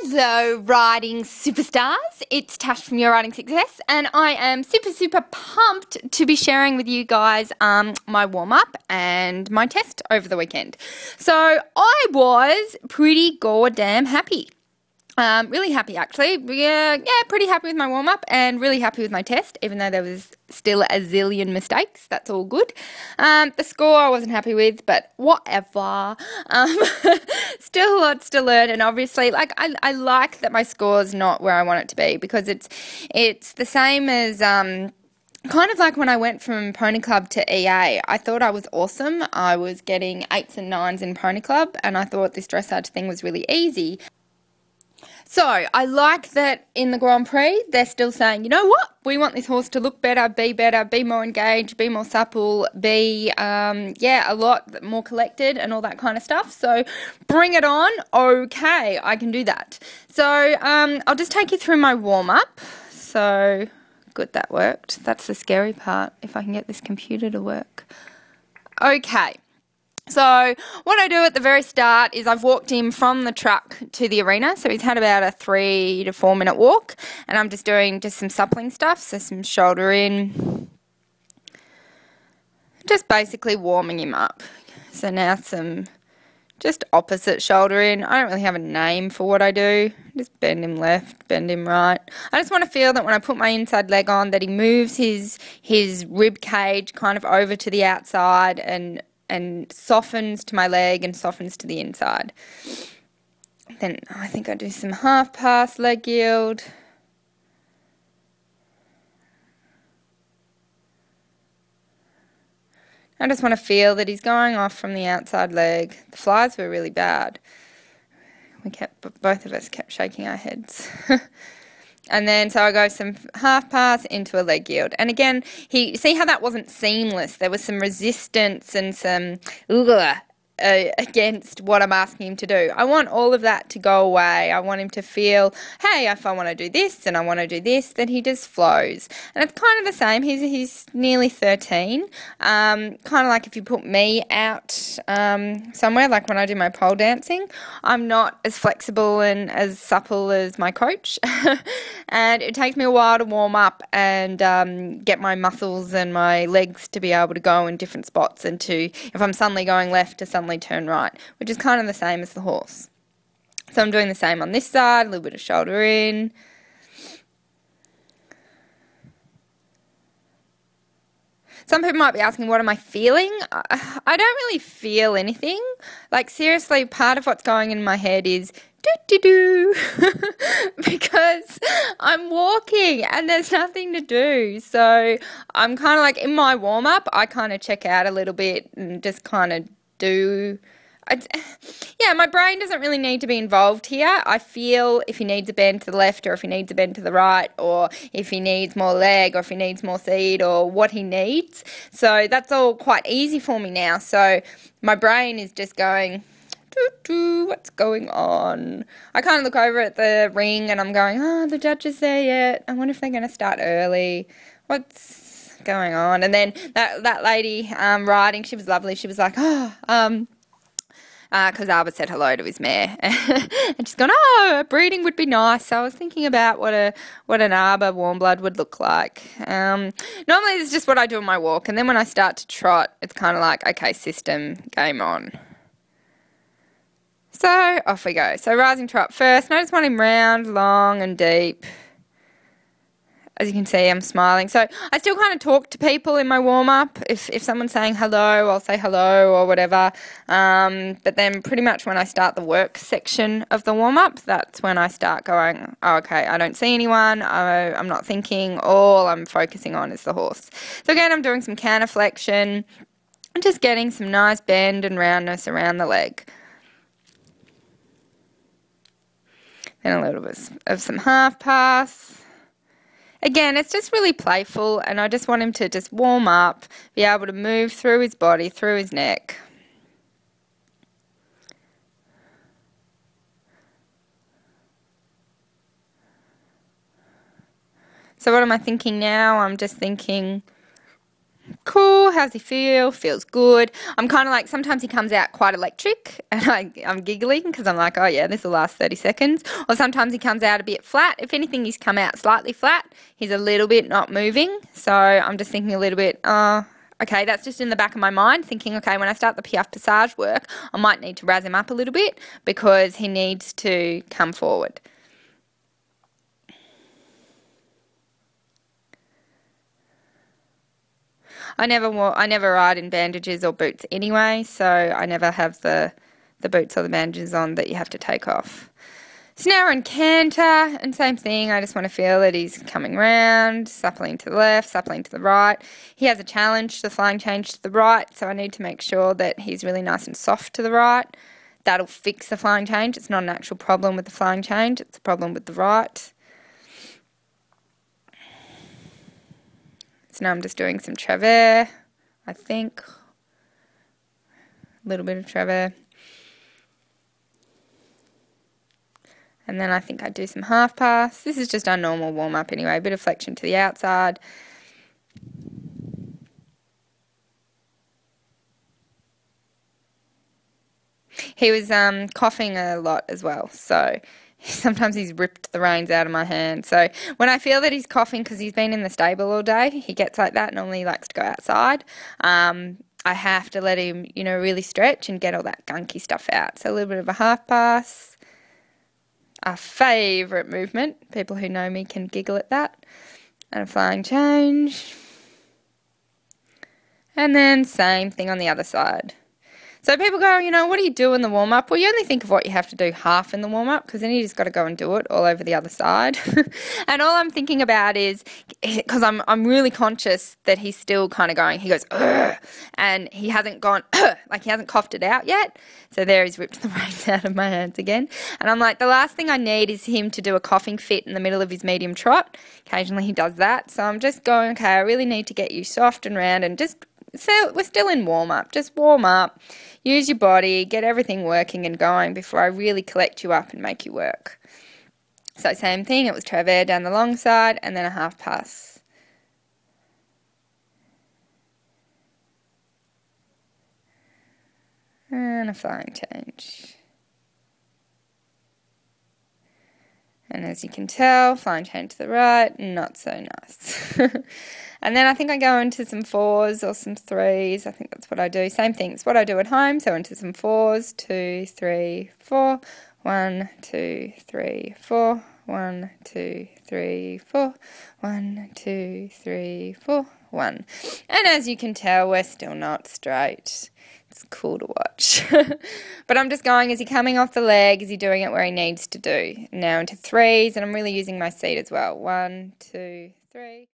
Hello, riding superstars. It's Tash from Your Riding Success, and I am super pumped to be sharing with you guys my warm-up and my test over the weekend. So I was pretty goddamn happy. Really happy actually. Yeah, pretty happy with my warm-up and really happy with my test, even though there was still a zillion mistakes. That's all good. The score I wasn't happy with, but whatever. Still lots to learn, and obviously, like, I like that my score's not where I want it to be, because it's the same as kind of like when I went from Pony Club to EA. I thought I was awesome. I was getting 8s and 9s in Pony Club, and I thought this dressage thing was really easy. So, I like that in the Grand Prix, they're still saying, you know what, we want this horse to look better, be more engaged, be more supple, be, a lot more collected and all that kind of stuff. So, bring it on. Okay, I can do that. So, I'll just take you through my warm-up. So, good, that worked. That's the scary part, if I can get this computer to work. Okay. So what I do at the very start is I've walked him from the truck to the arena. So he's had about a 3 to 4 minute walk, and I'm just doing some suppling stuff. So some shoulder in, just basically warming him up. So now some just opposite shoulder in. I don't really have a name for what I do. Just bend him left, bend him right. I just want to feel that when I put my inside leg on, that he moves his rib cage kind of over to the outside and softens to my leg and softens to the inside. Then I think I do some half pass leg yield. I just want to feel that he's going off from the outside leg. The flies were really bad. Both of us kept shaking our heads. And then, so I go some half pass into a leg yield. And again, see how that wasn't seamless? There was some resistance and some against what I'm asking him to do. I want all of that to go away. I want him to feel, hey, if I want to do this and I want to do this, then he just flows. And it's kind of the same. He's nearly 13. Kind of like if you put me out somewhere, like when I do my pole dancing, I'm not as flexible and as supple as my coach. And it takes me a while to warm up and get my muscles and my legs to be able to go in different spots, and to, if I'm suddenly going left, to suddenly turn right, which is kind of the same as the horse. So I'm doing the same on this side, a little bit of shoulder in. Some people might be asking, what am I feeling? I don't really feel anything. Like, seriously, part of what's going in my head is do-do-do because I'm walking and there's nothing to do. So I'm kind of like, in my warm-up, I kind of check out a little bit and just kind of do. Yeah, my brain doesn't really need to be involved here. I feel if he needs a bend to the left, or if he needs a bend to the right, or if he needs more leg, or if he needs more seat, or what he needs. So that's all quite easy for me now. So my brain is just going, what's going on? I kind of look over at the ring and I'm going, oh, the judge is there yet. I wonder if they're going to start early. What's going on? And then that lady riding, she was lovely. She was like, because Albert said hello to his mare, and she's gone, oh, breeding would be nice. So I was thinking about what an Arbor warm blood would look like. Normally it's just what I do on my walk, and then when I start to trot, it's kind of like, okay, system, game on. So off we go. So rising trot first, and I just want him round, long and deep. As you can see, I'm smiling. So I still kind of talk to people in my warm-up. If someone's saying hello, I'll say hello or whatever. But then pretty much when I start the work section of the warm-up, that's when I start going, oh, okay, I don't see anyone. I'm not thinking. All I'm focusing on is the horse. So again, I'm doing some counter flexion and just getting some nice bend and roundness around the leg. Then a little bit of some half pass. Again, it's just really playful, and I just want him to just warm up, be able to move through his body, through his neck. So what am I thinking now? I'm just thinking cool. How's he feel? Feels good. I'm kind of like, sometimes he comes out quite electric and I'm giggling because I'm like, oh yeah, this will last 30 seconds. Or sometimes he comes out a bit flat. If anything, he's come out slightly flat. He's a little bit not moving. So I'm just thinking a little bit, okay, that's just in the back of my mind, thinking, okay, when I start the Piaffe Passage work, I might need to razz him up a little bit because he needs to come forward. I never ride in bandages or boots anyway, so I never have the boots or the bandages on that you have to take off. So now we're in canter, and same thing, I just want to feel that he's coming round, suppling to the left, suppling to the right. He has a challenge, the flying change to the right, so I need to make sure that he's really nice and soft to the right. That'll fix the flying change. It's not an actual problem with the flying change, it's a problem with the right. So now I'm just doing some travers, I think. A little bit of travers. And then I think I do some half pass. This is just our normal warm up anyway, a bit of flexion to the outside. He was coughing a lot as well, so sometimes he's ripped the reins out of my hand. So when I feel that he's coughing because he's been in the stable all day, he gets like that, normally he likes to go outside. I have to let him, you know, really stretch and get all that gunky stuff out. So a little bit of a half pass. Our favourite movement. People who know me can giggle at that. And a flying change. And then same thing on the other side. So people go, you know, what do you do in the warm-up? Well, you only think of what you have to do half in the warm-up because then you just got to go and do it all over the other side. And all I'm thinking about is, because I'm really conscious that he's still kind of going, he goes, ugh, and he hasn't gone, like he hasn't coughed it out yet. So there he's ripped the reins out of my hands again. And I'm like, the last thing I need is him to do a coughing fit in the middle of his medium trot. Occasionally he does that. So I'm just going, okay, I really need to get you soft and round and just, so we're still in warm-up. Just warm up, use your body, get everything working and going before I really collect you up and make you work. So same thing, it was travers down the long side and then a half pass. And a flying change. And as you can tell, flying change to the right, not so nice. And then I think I go into some fours or some threes. I think that's what I do. Same thing, it's what I do at home. So into some fours, 2, 3, 4. 1, 2, 3, 4. 1, 2, 3, 4. 1, 2, 3, 4. 1. And as you can tell, we're still not straight. It's cool to watch. But I'm just going, is he coming off the leg? Is he doing it where he needs to do? Now into threes, and I'm really using my seat as well. 1, 2, 3.